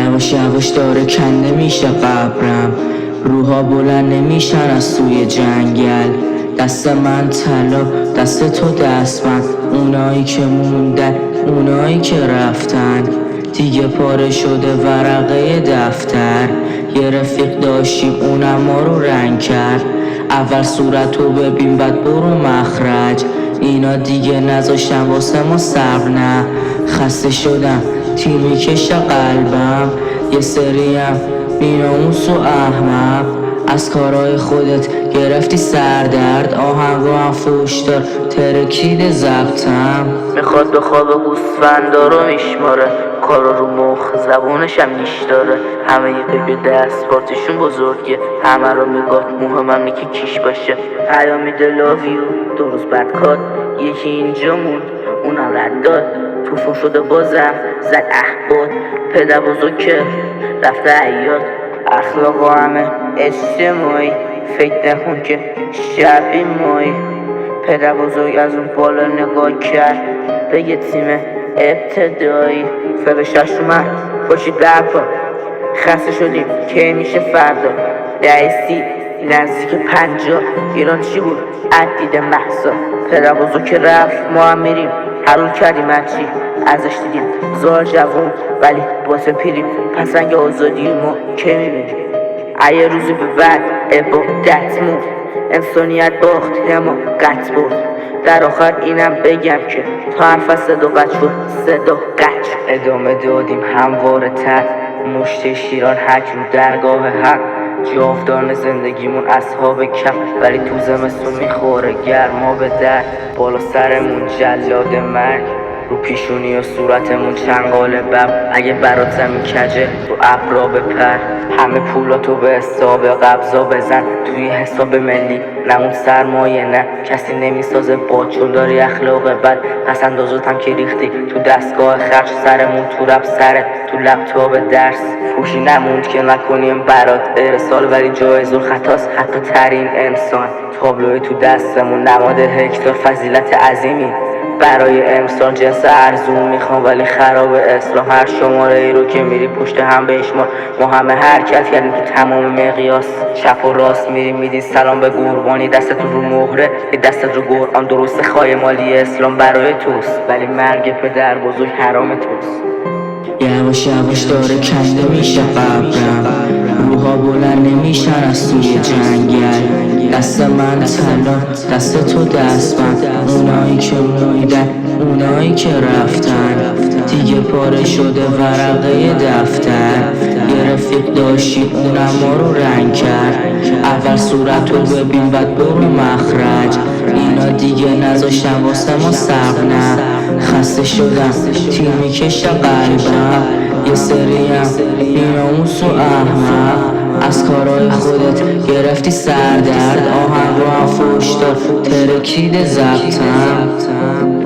یواش یواش داره کنده میشه قبرم، روحا بلند نمیشن از سوی جنگل. دست من طلا، دست تو دستبند، اونایی که موندن، اونایی که رفتن. دیگه پاره شده ورقه دفتر، یه رفیق داشتیم اونم ما رو رنگ کرد. اول صورتو ببین بعد برو مخرج، اینا دیگه نذاشتن واسه ما صبر. نه خسته شدم تیر میکشه قلبم، یه سریم بیناموس و احمق. از کارهای خودت گرفتی سردرد، آهنگو هم فوش دار ترکید ضبطم. میخواد به خواب گوسفندا رو میشماره، کارا رو مخ زبونش هم نیش داره. همه یه دست پارتیشون بزرگه، همه رو میگاه مهمم اینه که کیش باشه. پیام میده لاویو دو روز بعد کات، یکی اینجا موند اونم رد داد. توفون شده بازم زد احباد، پدر بزرگ که رفته عیاد. اخلاق همه اجتماعی، فکر نکن که شبی مایی. پدر بزرگ از اون بالا نگاه کرد به یه تیم ابتدایی. فرشش اومد باشید برپا، خسته شدیم که میشه فردا. دعیسی نزدیک 50 ایران چی بود عدید محسا. پدر بزرگ که رفت ما هم میریم، حلول کردیم هرچی ازش دیدیم. زار جوون ولی باسه پیریم، پسنگ آزادی ما که میبینیم. ایه روزی به بعد عبادت مون، انسانیت باخت اما قط برد. در آخر اینم بگم که تا حرف از صدا قط شد صدا قط. ادامه دادیم همواره تر، مشت شیران حج رو درگاه حق. جاودان زندگیمون اصحاب کف، ولی تو زمستون میخوره گرما به در. بالا سرمون جلاد مرگ، رو پیشونی و صورتمون چنگال بب. اگه برات زمین کجه رو ابرا بپر، همه پولاتو به حساب قبضا بزن. توی حساب ملی نمون سرمایه، نه کسی نمیسازه با چون داری اخلاق بد. پس اندازتم که ریختی تو دستگاه خرج، سرمون تو رب سرت تو لپتاپ درس. فوشی نموند که نکنیم برات ارسال، ولی جایز الخطاست حتی ترین انسان. تابلوی تو دستمون نماد هکتار فضیلت عظیمی، برای امسال جنس ارزون میخوام ولی خراب اسلام. هر شماره ای رو که میری پشت هم بشمار، ما همه حرکت کردیم تو تمام مقیاس. چپ و راست میری میدی سلام به قربانی، دستت رو مهره یه دستت رو قرآن. درست خواهی مالی اسلام برای توست، ولی مرگ پدر بزرگ حرام توست. یواش یواش داره کنده میشه قبرم، روحا بلند نمیشن از سوی جنگل. دست من طلا، دست تو دستبند، اونایی که موندن، اونایی که رفتن. دیگه پاره شده ورقه دفتر، یه رفیق داشتیم اونم ما رو رنگ کرد. اول صورتو ببین بعد برو مخرج، اینا دیگه نذاشتن واسه ما صبر. نه خسته شدم تیر میکشه قلبم، یه سریم بیناموس و احمق. از کارهای خودت گرفتی سردرد، آهنگو هم فوش دار ترکید ضبطم.